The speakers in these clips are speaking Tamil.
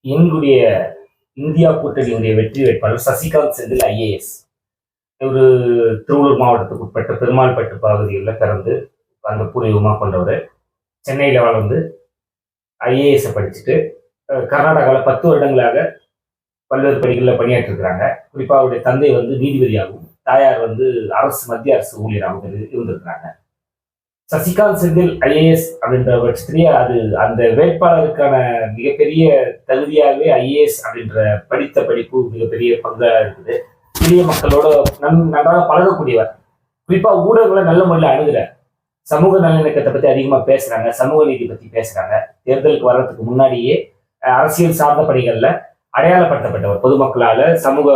எங்களுடைய இந்தியா கூட்டணியுடைய வெற்றி வேட்பாளர் சசிகாந்த் செந்தில் ஐஏஎஸ். ஒரு திருவள்ளூர் மாவட்டத்துக்கு உட்பட்ட பெருமாள்பட்டு பகுதிகளில் பிறந்து அந்த பூர்வீகமாக கொண்டவர். சென்னையில் வளர்ந்து ஐஏஎஸ் படிச்சுட்டு கர்நாடகாவில் 10 வருடங்களாக பல்வேறு பணிகளில் பணியாற்றிருக்கிறாங்க. குறிப்பாக அவருடைய தந்தை நீதிபதியாகவும், தாயார் மத்திய அரசு ஊழியராகவும் இருந்திருக்கிறாங்க. சசிகாந்த் செந்தில் ஐஏஎஸ் அப்படின்ற பட்சத்திலேயே அது அந்த வேட்பாளருக்கான மிகப்பெரிய தகுதியாகவே ஐஏஎஸ் அப்படின்ற படித்த படிப்பு மிகப்பெரிய பங்காக இருக்குது. எளிய மக்களோட நன்றாக பழகக்கூடியவர். குறிப்பா ஊடகங்களை நல்ல முறையில் அணுகிறார். சமூக நல்லிணக்கத்தை பத்தி அதிகமா பேசுறாங்க, சமூக நீதி பத்தி பேசுறாங்க. தேர்தலுக்கு வர்றதுக்கு முன்னாடியே அரசியல் சார்ந்த பணிகள்ல அடையாளப்படுத்தப்பட்டவர். பொதுமக்களால சமூக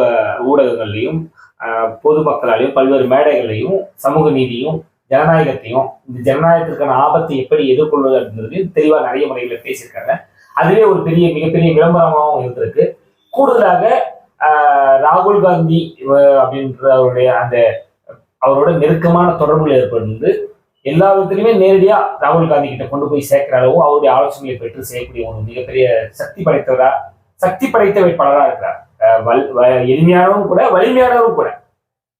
ஊடகங்கள்லையும் பொதுமக்களாலையும் பல்வேறு மேடைகள்லையும் சமூக நீதியும் ஜனநாயகத்தையும் இந்த ஜனநாயகத்திற்கான ஆபத்தை எப்படி எதிர்கொள்வது அப்படின்றதையும் தெளிவா நிறைய முறைகளை பேசியிருக்காங்க. அதுவே ஒரு மிகப்பெரிய விளம்பரமாகவும் இருந்திருக்கு. கூடுதலாக ராகுல் காந்தி அப்படின்ற அவரோட நெருக்கமான தொடர்புகள் ஏற்படுந்து எல்லா விதத்திலுமே நேரடியா ராகுல் காந்தி கிட்ட கொண்டு போய் சேர்க்கிற அளவு அவருடைய ஆலோசனைகளை பெற்று செய்யக்கூடிய ஒரு மிகப்பெரிய சக்தி படைத்த வேட்பாளராக இருக்கிறார். எளிமையானவும் கூட வலிமையானவரும் கூட.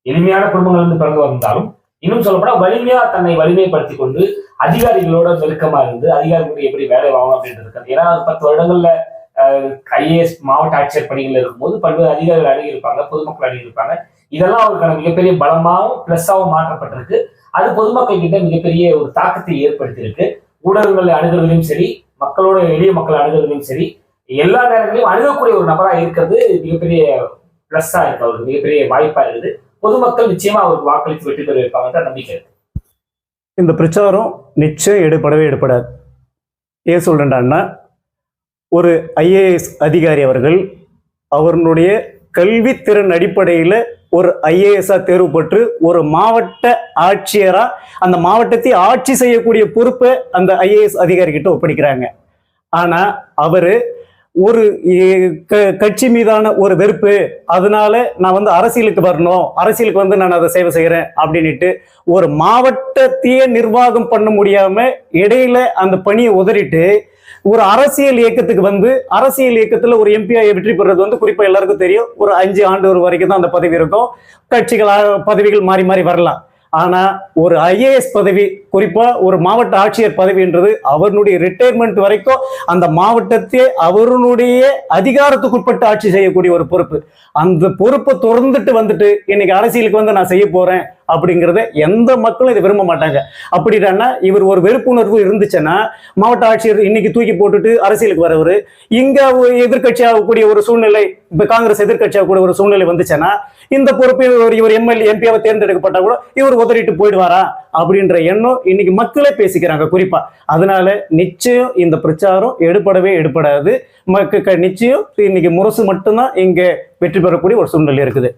எளிமையான குடும்பங்கள் பிறந்து வந்தாலும் இன்னும் சொல்லப்போனா வலிமையா தன்னை வலிமைப்படுத்தி கொண்டு அதிகாரிகளோட நெருக்கமா இருந்து அதிகாரிகளுக்கு எப்படி வேலை வாங்கணும் அப்படின்றது. ஏன்னா 10 வருடங்கள்ல ஐஏஎஸ் மாவட்ட ஆட்சியர் பணிகள் இருக்கும்போது பல்வேறு அதிகாரிகள் அணுகியிருப்பாங்க, பொதுமக்கள் அணுகியிருப்பாங்க. இதெல்லாம் அவருக்கான மிகப்பெரிய பலமாகவும் பிளஸ்ஸாகவும் மாற்றப்பட்டிருக்கு. அது பொதுமக்கள் கிட்ட மிகப்பெரிய ஒரு தாக்கத்தை ஏற்படுத்தியிருக்கு. ஊடகங்களை அணுகிறதுலையும் சரி, மக்களோட எளிய மக்கள் அணுகிறதுலையும் சரி, எல்லா நேரங்களையும் அணுகக்கூடிய ஒரு நபராக இருக்கிறது மிகப்பெரிய பிளஸ்ஸா இருக்கு. அவருக்கு மிகப்பெரிய வாய்ப்பா இருக்குது. பொதுமக்கள் நிச்சயமா அவருக்கு வாக்களித்து வெற்றி பெற வைப்பாங்க நம்பிக்கை இருக்கு. இந்த பிரச்சாரம் நிச்சயம் எடுபடாது. ஏன் சொல்றேன்டான்னா, ஒரு ஐஏஎஸ் அதிகாரி அவர்களுடைய கல்வித்திறன் அடிப்படையில் ஒரு ஐஏஎஸ்ஆ தேர்வு பெற்று ஒரு மாவட்ட ஆட்சியரா அந்த மாவட்டத்தை ஆட்சி செய்யக்கூடிய பொறுப்பை அந்த ஐஏஎஸ் அதிகாரி கிட்ட ஒப்படைக்கிறாங்க. ஆனா அவரு ஒரு கட்சி மீதான ஒரு வெறுப்பு, அதனால நான் அரசியலுக்கு வரணும், அரசியலுக்கு நான் அதை சேவை செய்யறேன் அப்படின்ட்டு ஒரு மாவட்டத்தையே நிர்வாகம் பண்ண முடியாம இடையில அந்த பணியை உதறிட்டு ஒரு அரசியல் இயக்கத்துக்கு அரசியல் இயக்கத்துல ஒரு எம்பிஐ வெற்றி பெறது குறிப்பா எல்லாருக்கும் தெரியும். ஒரு 5 ஆண்டு வரைக்கும் தான் அந்த பதவி இருக்கும். பதவிகள் மாறி மாறி வரலாம். ஆனா ஒரு ஐஏஎஸ் பதவி, குறிப்பா ஒரு மாவட்ட ஆட்சியர் பதவின்றது அவருடைய ரிட்டையர்மெண்ட் வரைக்கும் அந்த மாவட்டத்தை அவருடைய அதிகாரத்துக்குட்பட்டு ஆட்சி செய்யக்கூடிய ஒரு பொறுப்பு. அந்த பொறுப்பை தொடர்ந்துட்டு இன்னைக்கு அரசியலுக்கு நான் செய்ய போறேன் அப்படிங்கிறத எந்த மக்களும் இதை விரும்ப மாட்டாங்க. அப்படின்னா இவர் ஒரு வெறுப்புணர்வு இருந்துச்சுன்னா மாவட்ட ஆட்சியர் இன்னைக்கு தூக்கி போட்டுட்டு அரசியலுக்கு வரவர் இங்க எதிர்கட்சி ஆகக்கூடிய ஒரு சூழ்நிலை, இப்ப காங்கிரஸ் எதிர்கட்சி ஆகக்கூடிய ஒரு சூழ்நிலை வந்துச்சுன்னா இந்த பொறுப்பில் இவர் எம்எல்ஏ எம்பியாவை தேர்ந்தெடுக்கப்பட்டா கூட இவர் உதறிட்டு போயிடுவாரா அப்படின்ற எண்ணம் இன்னைக்கு மக்களே பேசிக்கிறாங்க குறிப்பா. அதனால நிச்சயம் இந்த பிரச்சாரம் எடுபடாது. நிச்சயம் இன்னைக்கு முரசு மட்டும்தான் இங்க வெற்றி பெறக்கூடிய ஒரு சூழ்நிலை இருக்குது.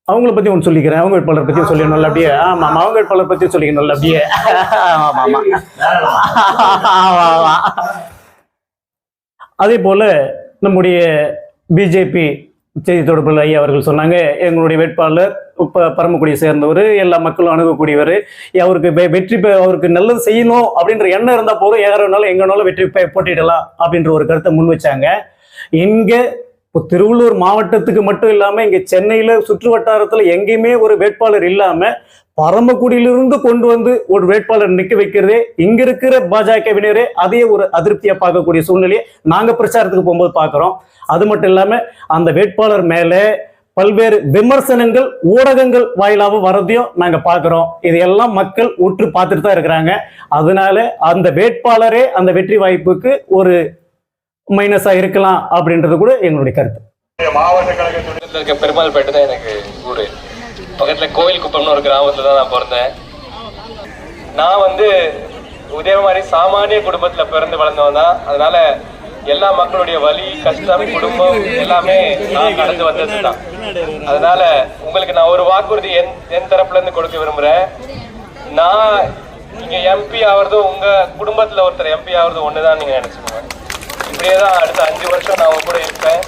அவங்கள பத்தி ஒன்று சொல்லிக்கிறேன். அவங்க வேட்பாளர் பத்தி சொல்லிடணும் அப்படியே. ஆமா, அவங்க வேட்பாளர் பத்தி சொல்லிக்கணும் அப்படியே. அதே போல நம்முடைய பிஜேபி செய்தி தொடர்பில் ஐயா அவர்கள் சொன்னாங்க, எங்களுடைய வேட்பாளர் பரமக்குடியை சேர்ந்தவர், எல்லா மக்களும் அணுகக்கூடியவர், அவருக்கு நல்லது செய்யணும் அப்படின்ற எண்ணம் இருந்தா போதும், யாருனாலும் எங்கனாலும் வெற்றி போட்டிடலாம் அப்படின்ற ஒரு கருத்தை முன் வச்சாங்க. இங்க திருவள்ளூர் மாவட்டத்துக்கு மட்டும் இல்லாம இங்க சென்னையில சுற்று வட்டாரத்துல எங்கேயுமே ஒரு வேட்பாளர் இல்லாம பரமக்குடியிலிருந்து கொண்டு ஒரு வேட்பாளர் நிக்க வைக்கிறதே இங்க இருக்கிற பாஜகவினரே அதே ஒரு அதிருப்தியா பார்க்கக்கூடிய சூழ்நிலையை நாங்க பிரச்சாரத்துக்கு போகும்போது பாக்குறோம். அது மட்டும் இல்லாம அந்த வேட்பாளர் மேல பல்வேறு விமர்சனங்கள் ஊடகங்கள் வாயிலாக வரதையும் நாங்க பாக்குறோம். இதையெல்லாம் மக்கள் உற்று பார்த்துட்டு தான் இருக்கிறாங்க. அதனால அந்த வேட்பாளரே அந்த வெற்றி வாய்ப்புக்கு ஒரு மைனஸா இருக்கலாம் அப்படின்றது கூட எங்களுடைய கருத்து. மாவட்ட கழகத்தில் இருக்க பெருமாள்பேட்டு தான் எனக்கு ஊரு. பக்கத்துல கோயில் குப்பம்னு ஒரு கிராமத்துல தான் நான் பிறந்தேன். நான் இதே மாதிரி சாமானிய குடும்பத்துல பிறந்து வளர்ந்தவன் தான். அதனால எல்லா மக்களுடைய வலி, கஷ்டம், குடும்பம் எல்லாமே நான் கடந்து வந்தது தான். அதனால உங்களுக்கு நான் ஒரு வாக்குறுதி என் தரப்புல இருந்து கொடுக்க விரும்புறேன். நான் இங்க எம்பி ஆகுறது, உங்க குடும்பத்துல ஒருத்தர் எம்பி ஆகுறது ஒண்ணுதான் நீங்க நினைச்சுக்கோங்க. இப்படியேதான் அடுத்த 5 வருஷம் நான் உங்க கூட இருப்பேன்.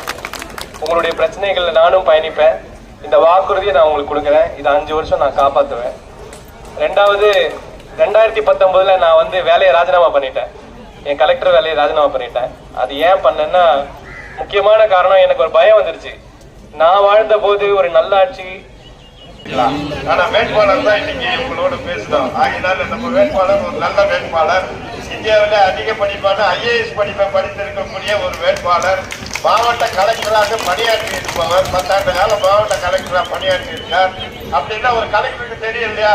உங்களுடைய பிரச்சனைகள்ல நானும் பயணிப்பேன். இந்த வாக்குறுதியை நான் உங்களுக்கு கொடுக்குறேன். இதை 5 வருஷம் நான் காப்பாற்றுவேன். 2வது, 2019 நான் வந்து வேலையை ராஜினாமா பண்ணிட்டேன். என் கலெக்டர் வேலையை ராஜினாமா பண்ணிட்டேன். அது ஏன் பண்ணேன்னா, முக்கியமான காரணம் எனக்கு ஒரு பயம் வந்துருச்சு. நான் வாழ்ந்த போது ஒரு நல்லாட்சி. ஆனா வேட்பாளர் தான் இன்னைக்கு உங்களோட பேசுறோம். ஆகினால நம்ம வேட்பாளர் ஒரு நல்ல வேட்பாளர், இந்தியாவில அதிக படிப்பான IAS படிப்பை படித்திருக்கக்கூடிய ஒரு வேட்பாளர், மாவட்ட கலெக்டராக பணியாற்றி இருப்பவர், 10 ஆண்டு காலம் மாவட்ட கலெக்டராக பணியாற்றி இருக்கார். அப்படின்னா ஒரு கலெக்டருக்கு தெரியும் இல்லையா,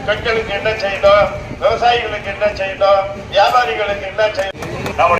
பெண்களுக்கு என்ன செய்யணும், விவசாயிகளுக்கு என்ன செய்யணும், வியாபாரிகளுக்கு என்ன செய்யணும்.